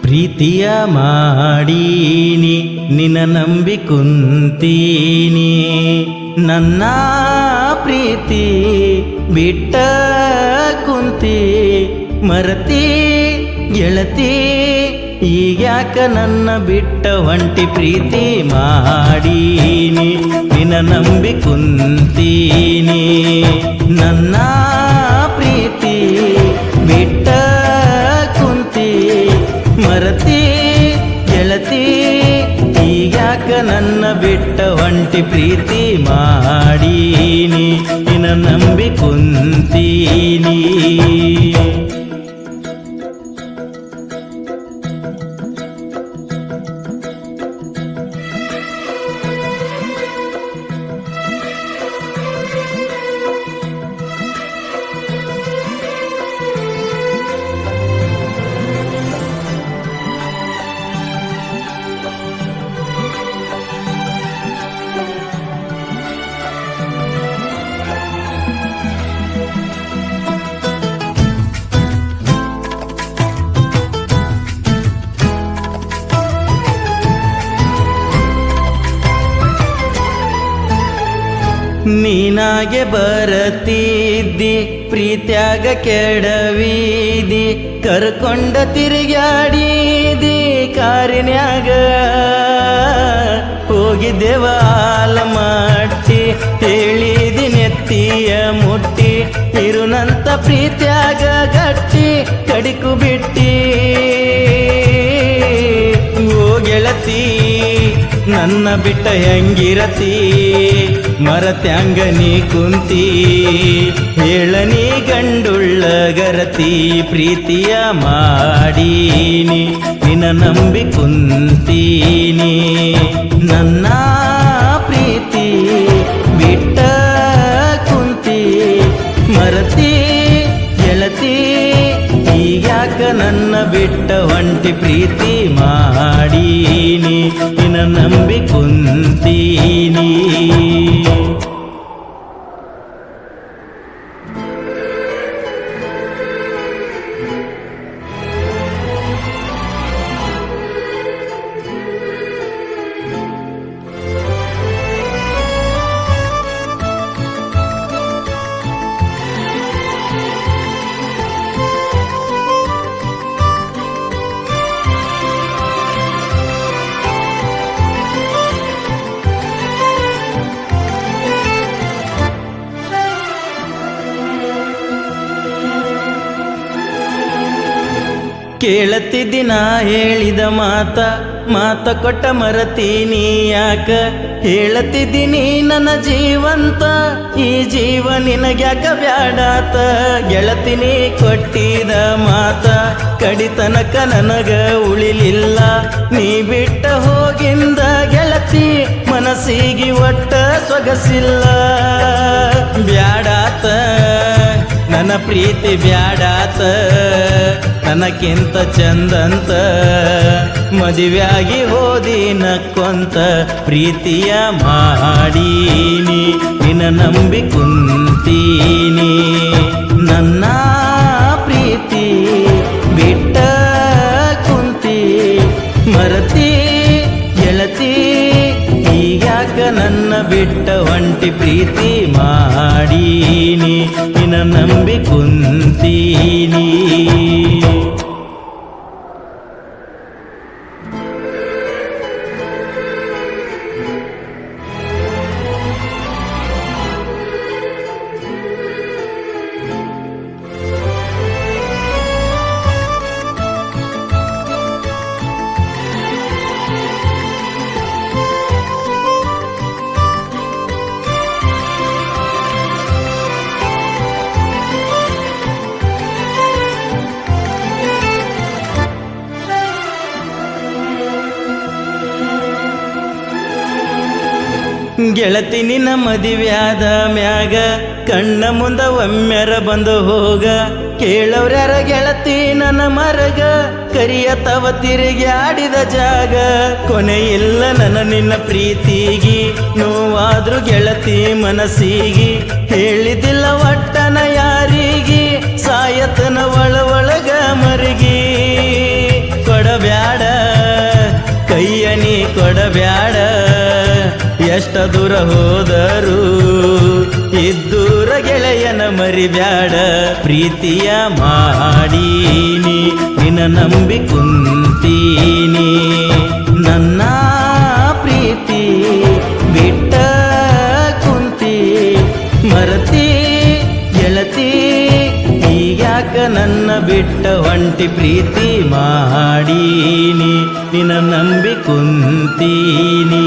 ಪ್ರೀತಿಯ ಮಾಡೀನಿ ನಿನ್ನ ನಂಬಿ ಕುಂತೀನಿ, ನನ್ನ ಪ್ರೀತಿ ಬಿಟ್ಟ ಕುಂತಿ ಮರತಿ ಗೆಳತಿ, ಈಗ್ಯಾಕ ನನ್ನ ಬಿಟ್ಟ ಹೊಂಟಿ. ಪ್ರೀತಿ ಮಾಡೀನಿ ನಿನ್ನ ನಂಬಿ ಕುಂತೀನಿ, ನನ್ನ ಪ್ರೀತಿ ಬಿಟ್ಟ ಕುಂತಿ ಮರತಿ ಗೆಳತಿ, ಈಗ್ಯಾಕ ನನ್ನ ಬಿಟ್ಟ ಹೊಂಟಿ. ಪ್ರೀತಿ ಮಾಡೀನಿ ನಿನ್ನ ನಂಬಿ ಕುಂತೀನಿ. ನೀನಾಗೆ ಬರತಿದ್ದಿ ಪ್ರೀತ್ಯಾಗ ಕೆಡವಿದಿ, ಕರ್ಕೊಂಡ ತಿರುಗಾಡಿದಿ ಕಾರಿನ್ಯಾಗ, ಹೋಗಿದ್ದೇವ ಆಲಮಟ್ಟಿ ಹೇಳಿದಿ ನೆತ್ತಿಯ ಮುಟ್ಟಿ, ಇರುನಂತ ಪ್ರೀತ್ಯಾಗ ಗಟ್ಟಿ ಕಡಿಕು ಬಿಟ್ಟಿ. ಓ ಗೆಳತಿ ನನ್ನ ಬಿಟ್ಟ ಹೆಂಗಿರತಿ, ಮರತ್ಯಾಂಗ ನೀ ಕುಂತಿ, ಹೇಳನಿ ಗಂಡುಳ್ಳ ಗರತಿ. ಪ್ರೀತಿಯ ಮಾಡೀನಿ ನಿನ್ನ ನಂಬಿ ಕುಂತೀನಿ, ನನ್ನ ಪ್ರೀತಿ ಬಿಟ್ಟ ಕುಂತಿ ಮರತಿ ಗೆಳತಿ, ಈಗ್ಯಾಕ ನನ್ನ ಬಿಟ್ಟ ಹೊಂಟಿ. ಪ್ರೀತಿ ಮಾಡೀನಿ ನಿನ್ನ ನಂಬಿ ಕುಂತೀನಿ. ಕೇಳತಿದ್ದಿ ನಾ ಹೇಳಿದ ಮಾತ ಕೊಟ್ಟ ಮರತೀನಿ ಯಾಕ, ಹೇಳತಿದ್ದೀನಿ ನನ್ನ ಜೀವಂತ ಈ ಜೀವ ನಿನಗ್ಯಾಕ ಬ್ಯಾಡಾತ. ಗೆಳತಿನಿ ಕೊಟ್ಟಿದ ಮಾತ ಕಡಿತನಕ ನನಗ ಉಳಿಲಿಲ್ಲ, ನೀ ಬಿಟ್ಟ ಹೋಗಿಂದ ಗೆಳತಿ ಮನಸ್ಸಿಗೆ ಒಟ್ಟ ಸೊಗಸಿಲ್ಲ. ಬ್ಯಾಡಾತ ನನ್ನ ಪ್ರೀತಿ ಬ್ಯಾಡಾತ, ನನಕ್ಕಿಂತ ಚಂದಂತ ಮದುವೆಯಾಗಿ ಹೋದಿ ನಕ್ಕೊಂತ. ಪ್ರೀತಿಯ ಮಾಡೀನಿ ನಿನ್ನ ನಂಬಿ ಕುಂತೀನಿ, ನನ್ನ ಪ್ರೀತಿ ಬಿಟ್ಟ ಕುಂತಿ ಮರತಿ ಗೆಳತಿ, ಈಗ್ಯಾಕ ನನ್ನ ಬಿಟ್ಟ ಹೊಂಟಿ. ಪ್ರೀತಿ ಮಾಡೀನಿ ನಿನ್ನ ನಂಬಿ ಕುಂತೀನಿ. ಗೆಳತಿ ನಿನ್ನ ಮದಿವ್ಯಾದ ಮ್ಯಾಗ ಕಣ್ಣ ಮುಂದ ಒಮ್ಮೆರ ಬಂದು ಹೋಗ ಕೇಳವ್ರ್ಯಾರ ಗೆಳತಿ ನನ್ನ ಮರಗ ಕರಿಯ ತವ ತಿರುಗಿ ಆಡಿದ ಜಾಗ ಕೊನೆ ಇಲ್ಲ ನನ್ನ ನಿನ್ನ ಪ್ರೀತಿಗಿ ನೋವಾದ್ರು ಗೆಳತಿ ಮನಸ್ಸಿಗಿ ಹೇಳಿದಿಲ್ಲ ಒಟ್ಟನ ಯಾರಿಗಿ ಸಾಯತನ ಒಳಗ ಮರಿಗಿ ಕೊಡಬ್ಯಾಡ ಕೈಯ ನೀ ಕೊಡಬ್ಯಾಡ ಎಷ್ಟ ದೂರ ಹೋದರು ಇದ್ದೂರ ಗೆಳೆಯನ ಮರಿಬ್ಯಾಡ ಪ್ರೀತಿಯ ಮಾಡೀನಿ ನಿನ್ನ ನಂಬಿ ಕುಂತೀನಿ ನನ್ನ ಪ್ರೀತಿ ಬಿಟ್ಟ ಕುಂತಿ ಮರತಿ ಗೆಳತಿ ಈಗ್ಯಾಕ ನನ್ನ ಬಿಟ್ಟ ಒಂಟಿ ಪ್ರೀತಿ ಮಾಡೀನಿ ನಿನ್ನ ನಂಬಿ ಕುಂತೀನಿ